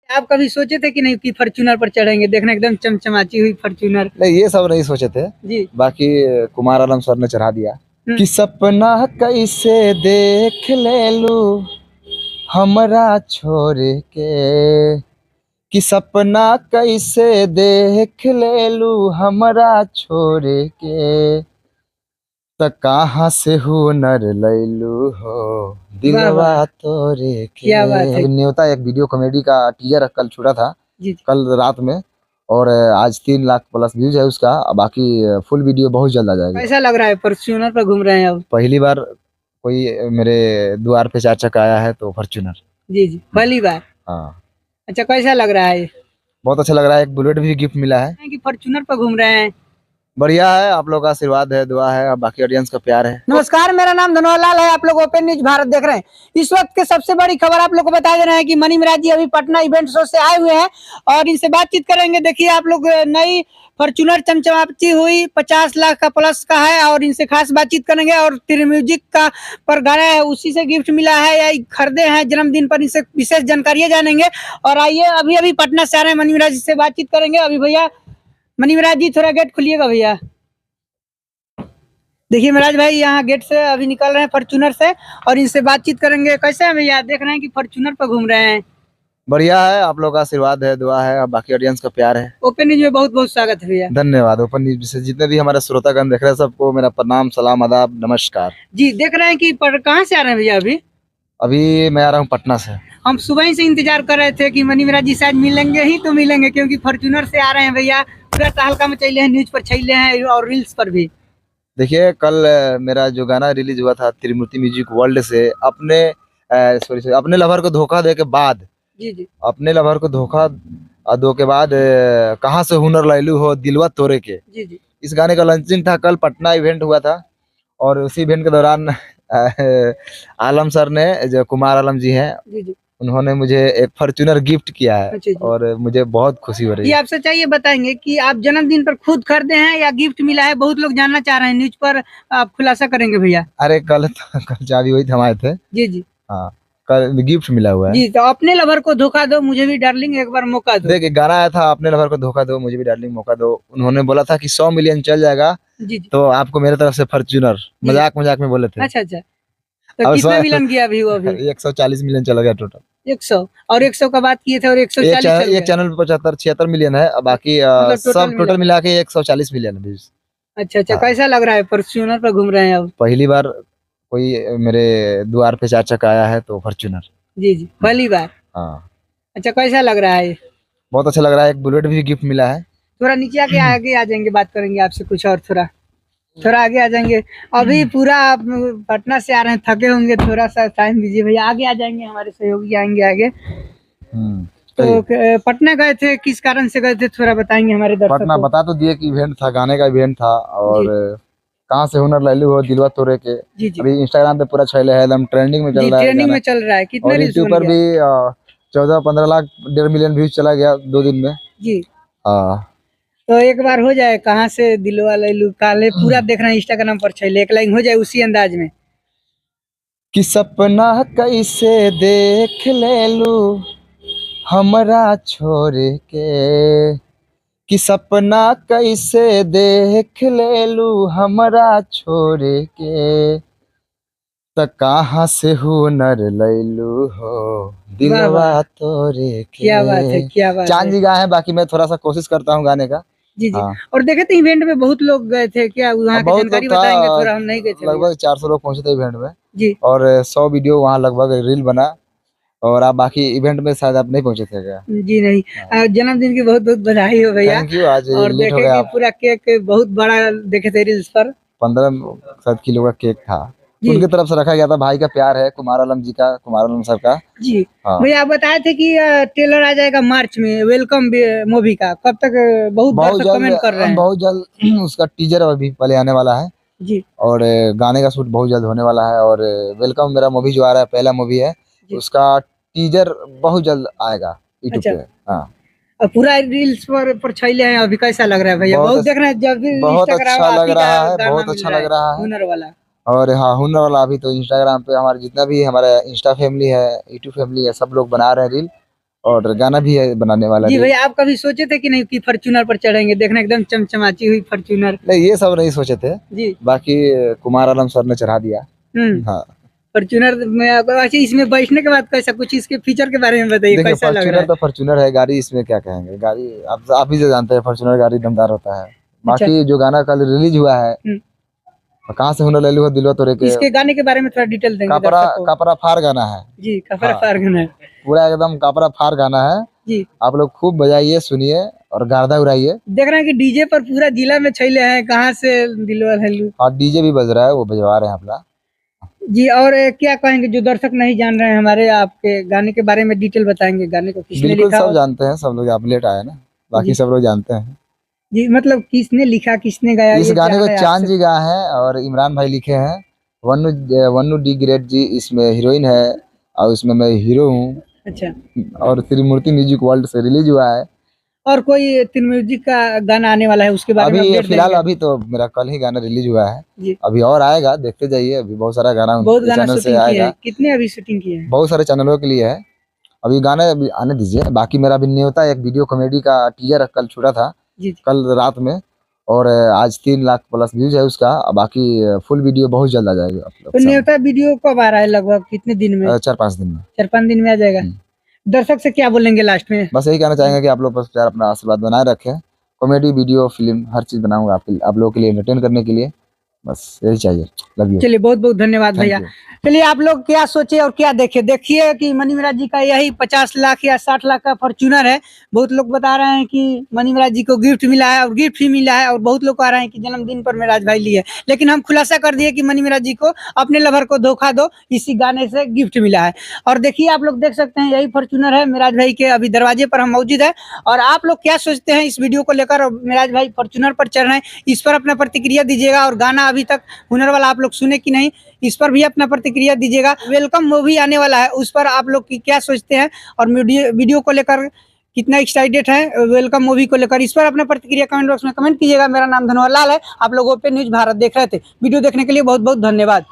आप कभी सोचे थे कि नहीं कि फॉर्च्यूनर पर चढ़ेंगे? देखना एकदम चमचमाती हुई फॉर्च्यूनर। नहीं, ये सब नहीं सोचे थे। जी। बाकी कुमार आलम सर ने चढ़ा दिया हम्म। कि सपना कैसे देख ले लू हमरा छोड़ के, कि सपना कैसे देख ले लू हमरा छोड़ के, त कहाँ से हुनर लैलू हो वाह दिलवा वाह, तोरे के। क्या बात है। अभी न्योता एक वीडियो कॉमेडी का टीजर कल छूटा था, जी जी। कल रात में, और आज 3 लाख प्लस व्यूज है उसका। बाकी फुल वीडियो बहुत जल्द आ जाएगी। कैसा लग रहा है फॉर्च्यूनर पर घूम रहे हैं अब? पहली बार कोई मेरे द्वार पे 4 चक्का आया है तो फॉर्च्यूनर। जी जी, पहली बार। हाँ, अच्छा, कैसा लग रहा है बहुत अच्छा लग रहा है। एक बुलेट भी गिफ्ट मिला है। कि फॉर्च्यूनर पर घूम रहे हैं? बढ़िया है, आप लोग का आशीर्वाद है, दुआ है, और बाकी ऑडियंस का प्यार है। नमस्कार, मेरा नाम धनोहर लाल है। आप लोग ओपन न्यूज भारत देख रहे हैं। इस वक्त के सबसे बड़ी खबर आप लोग को बता दे रहे हैं कि मनी मिराज जी अभी पटना इवेंट शो से आए हुए हैं और इनसे बातचीत करेंगे। देखिए आप लोग, नई फॉर्च्यूनर चमचमाती हुई 50 लाख का प्लस का है और इनसे खास बातचीत करेंगे। और फिर म्यूजिक का पर गाना है, उसी से गिफ्ट मिला है या खरीदे हैं जन्मदिन पर, इनसे विशेष जानकारियां जानेंगे। और आइए, अभी अभी पटना से आ रहे हैं मनी मिराज जी से बातचीत करेंगे। अभी भैया मनी मिराज जी, थोड़ा गेट खुलिएगा भैया। देखिए मिराज भाई यहाँ गेट से अभी निकल रहे हैं फॉर्च्यूनर से और इनसे बातचीत करेंगे। कैसे हैं भैया? देख रहे हैं कि फॉर्च्यूनर पर घूम रहे हैं। बढ़िया है, आप लोग का आशीर्वाद है, दुआ है, और बाकी ऑडियंस का प्यार है। ओपन न्यूज में बहुत बहुत स्वागत है भैया। धन्यवाद। ओपन न्यूज से जितने भी हमारे श्रोतागण देख रहे हैं सबको मेरा प्रणाम, सलाम, आदाब, नमस्कार। जी, देख रहे हैं कि कहाँ से आ रहे हैं भैया? अभी अभी मैं आ रहा हूँ पटना से। हम सुबह ही से इंतजार कर रहे थे कि मनी मिराज जी शायद मिलेंगे ही तो मिलेंगे, क्योंकि फॉर्च्यूनर से आ रहे हैं भैया। पूरा तहलका में चले हैं, न्यूज पर चले हैं और रील्स पर भी। देखिए कल मेरा जो गाना रिलीज हुआ था त्रिमूर्ति म्यूजिक वर्ल्ड से, अपने सॉरी अपने लवर को धोखा दे के बाद, जी जी। अपने लवर को धोखा दो के बाद कहाँ से हुनर लैलू हो दिलवा तोरे के, जी जी। इस गाने का लॉन्चिंग था। कल पटना इवेंट हुआ था और उसी इवेंट के दौरान आलम सर ने, जो कुमार आलम जी हैं, जी जी। उन्होंने मुझे एक फॉर्च्यूनर गिफ्ट किया है। अच्छा जी। और मुझे बहुत खुशी हो रही जी, है। आपसे चाहिए बताएंगे कि आप जन्मदिन पर खुद खरीदे हैं या गिफ्ट मिला है? बहुत लोग जानना चाह रहे हैं, न्यूज पर आप खुलासा करेंगे भैया। अरे कल चाबी वही थमाए थे। जी जी। हाँ, कल गिफ्ट मिला हुआ है। जी, तो अपने लवर को धोखा दो, मुझे भी डार्लिंग एक बार मौका दो। देख, गाना आया था अपने लवर को धोखा दो मुझे भी डार्लिंग मौका दो। उन्होंने बोला था कि 100 मिलियन चल जाएगा जी जी। तो आपको मेरे तरफ से फॉर्च्यूनर, मजाक मजाक में बोले थे। अच्छा अच्छा, तो कितना मिलन किया अभी वो? अभी 140 मिलियन चला गया टोटल। 100 और 100 का बात किए थे और 140 चल एक गया। चैनल पे 75-76 मिलियन है, बाकी मतलब सब टोटल मिला के 140 मिलियन व्यूज। अच्छा अच्छा, हाँ। कैसा लग रहा है फॉर्च्यूनर पर घूम रहे हैं अब? पहली बार कोई मेरे द्वार पे 4 चक्का आया है तो फॉर्च्यूनर। जी जी, पहली बार। हाँ, अच्छा, कैसा लग रहा है? बहुत अच्छा लग रहा है। एक बुलेट भी गिफ्ट मिला है। थोड़ा नीचे आके आगे आ जाएंगे, बात करेंगे आपसे कुछ और। थोड़ा थोड़ा आगे आ जाएंगे। अभी पूरा आप पटना से आ रहे हैं, थके होंगे, थोड़ा सा टाइम दीजिए भैया। आगे आ जाएंगे, हमारे सहयोगी आएंगे आगे। तो पटना गए थे, किस कारण से गए थे, थोड़ा बताएंगे हमारे दर्शकों पटना को। बता तो दिए कि इवेंट था, गाने का इवेंट था। और कहाँ से हुनर लैलू हो दिलवा तोरे के, जी जी। अभी इंस्टाग्राम पे पूरा छैले है, एकदम ट्रेंडिंग में चल रहा है। ट्रेंडिंग में चल रहा है। कितने और रील्स यूट्यूब बन पर गया? भी 14-15 लाख 1.5 मिलियन व्यूज चला गया 2 दिन में। जी। हाँ, तो एक बार हो जाए, कहाँ से दिलवा लैलू काले, पूरा देख रहे हैं इंस्टाग्राम पर छैले, एक लाइन हो जाए उसी अंदाज में। कि सपना कैसे देख ले लू हमरा छोड़ के, कि सपना कैसे देख ले लू हमरा छोड़ के, त कहाँ से हुनर लैलू हो दिलवा तोरे के। क्या बात है, क्या बात चांद है। जी गाए हैं, बाकी मैं थोड़ा सा कोशिश करता हूँ गाने का। जी जी। हाँ, और देखे थे इवेंट में बहुत लोग गए थे क्या? वहाँ की बहुत जानकारी लोग था, बताएंगे थोड़ा, हम नहीं गए थे भैया। लगभग 400 लोग पहुंचे थे इवेंट में। जी और 100 वीडियो वहाँ लगभग रील बना। और आप बाकी इवेंट में शायद आप नहीं पहुंचे थे क्या? जी नहीं। जन्मदिन की बहुत बहुत बधाई हो भैया। थैंक यू, आज और लेट हो देखे गया कि आप। पूरा केक बहुत बड़ा देखे थे रील्स पर। 15 किलो का केक था, जी उनकी तरफ से रखा गया था। भाई का प्यार है, कुमार आलम जी का, कुमार आलम सर का। जी। हाँ, भैया आप बताए थे कि ट्रेलर आ जाएगा मार्च में, वेलकम मूवी का। कब तक? बहुत दर्शक कमेंट कर रहे हैं। बहुत जल्द उसका टीजर अभी पहले आने वाला है। जी और गाने का शूट बहुत जल्द होने वाला है। और वेलकम मेरा मूवी जो आ रहा है, पहला मूवी है, जी। उसका टीजर बहुत जल्द आएगा यूट्यूब अच्छा। पे। हाँ, और पूरा रील्स पर छैले हैं अभी। कैसा लग रहा है भैया? बहुत देख रहे हैं, जब भी बहुत इंस्टाग्राम अच्छा आप लग ही का रहा है, गाना बहुत मिल अच्छा रहा लग है, रहा है। हुनर वाला। और हाँ, हुनर वाला अभी तो इंस्टाग्राम पे हमारे जितना भी हमारे इंस्टा फैमिली है, यूट्यूब फैमिली है, सब लोग बना रहे हैं रील। और गाना भी है बनाने वाला जी भी। भैया, आप कभी सोचे थे कि नहीं कि फॉर्च्यूनर पर चढ़ेंगे? देखना एकदम चमचमाती हुई फॉर्च्यूनर। नहीं, ये सब नहीं सोचे थे, जी। बाकी कुमार आलम सर ने चढ़ा दिया। हाँ, फॉर्च्यूनर में अच्छा, इसमें बैठने के बाद कैसा, कुछ इसके फीचर के बारे में बताइए, देखिए कैसा लग रहा फॉर्च्यूनर है? तो फॉर्च्यूनर है गाड़ी, इसमें क्या कहेंगे, गाड़ी आप ही से जानते हैं, फॉर्च्यूनर गाड़ी दमदार होता है। अच्छा। बाकी जो गाना कल रिलीज हुआ है, कहाँ से हुनर ले लो दिलवा तोरे के, इसके गाने के बारे में थोड़ा डिटेल देंगे कापरा दर्शक को। कापरा फार गाना है जी, कफर हाँ। फार गाना है। पूरा एकदम कापरा फार गाना है। जी। आप लोग खूब बजाइए, सुनिए और गार्दा उड़ाइए। देख रहे हैं कि डीजे पर पूरा जिला में छैले हैं, कहाँ से दिलवा हेलू। और डीजे भी बज रहा है, वो बजवा रहे हैं अपना। जी, और क्या कहेंगे जो दर्शक नहीं जान रहे हैं हमारे, आपके गाने के बारे में डिटेल बताएंगे, गाने को किसने बिल्कुल लिखा? सब जानते हैं, सब लोग, आप लेट आए ना, बाकी जी। सब लोग जानते हैं। जी, मतलब किसने लिखा, किसने गाया, इस ये गाने को जान रहे हैं चांद आपसे। जी गाए हैं और इमरान भाई लिखे हैं। वन्नू वन्नू डी ग्रेट जी इसमें हीरोइन है और इसमें मैं हीरो हूँ। अच्छा। और त्रिमूर्ति म्यूजिक वर्ल्ड से रिलीज हुआ है। और कोई तीन म्यूजिक का गाना आने वाला है, उसके बारे में अभी अपडेट फिलहाल देंगे? अभी तो मेरा कल ही गाना रिलीज हुआ है। जी। अभी और आएगा, देखते जाइए, अभी बहुत सारा गाना बहुत उनके गाना चैनल से शूटिंग किए हैं, आएगा। कितने अभी शूटिंग किए हैं? बहुत सारे चैनलों के लिए है, अभी गाने अभी आने दीजिए। बाकी मेरा अभी न्योता एक वीडियो कॉमेडी का टीजर कल छूटा था, जी। कल रात में, और आज 3 लाख प्लस व्यूज है उसका। बाकी फुल वीडियो बहुत जल्द आ जाएगा आप लोग तो सामने। न्योता वीडियो कब आ रहा है, लगभग कितने दिन में? 4-5 दिन में। 4-5 दिन में आ जाएगा। दर्शक से क्या बोलेंगे लास्ट में? बस यही कहना चाहेंगे कि आप लोग बस प्यार अपना आशीर्वाद बनाए रखें। कॉमेडी वीडियो फिल्म हर चीज बनाऊंगा आप लोगों के लिए, एंटरटेन करने के लिए, बस यही चाहिए। Love you. चलिए, बहुत बहुत धन्यवाद थैंक भैया। यू। चलिए, आप लोग क्या सोचे और क्या देखे, देखिए कि मनी मिराज जी का यही 50 लाख या 60 लाख का फॉर्च्यूनर है। बहुत लोग बता रहे हैं कि मनी मिराज जी को गिफ्ट मिला है, और गिफ्ट ही मिला है, और बहुत लोग कह रहे हैं कि जन्मदिन पर मिराज भाई लिए। लेकिन हम खुलासा कर दिए कि मनी मिराज जी को अपने लवर को धोखा दो, इसी गाने से गिफ्ट मिला है। और देखिए, आप लोग देख सकते हैं, यही फॉर्च्यूनर है मिराज भाई के, अभी दरवाजे पर हम मौजूद है। और आप लोग क्या सोचते हैं इस वीडियो को लेकर, और मिराज भाई फॉर्च्यूनर पर चढ़ रहे हैं, इस पर अपना प्रतिक्रिया दीजिएगा। और गाना अभी तक हुनर वाला आप लोग सुने कि नहीं, इस पर भी अपना प्रतिक्रिया दीजिएगा। वेलकम मूवी आने वाला है, उस पर आप लोग की क्या सोचते हैं, और वीडियो को लेकर कितना एक्साइटेड है वेलकम मूवी को लेकर, इस पर अपना प्रतिक्रिया कमेंट बॉक्स में कमेंट कीजिएगा। मेरा नाम धनवर लाल है, आप लोग ओपन न्यूज भारत देख रहे थे। वीडियो देखने के लिए बहुत बहुत धन्यवाद।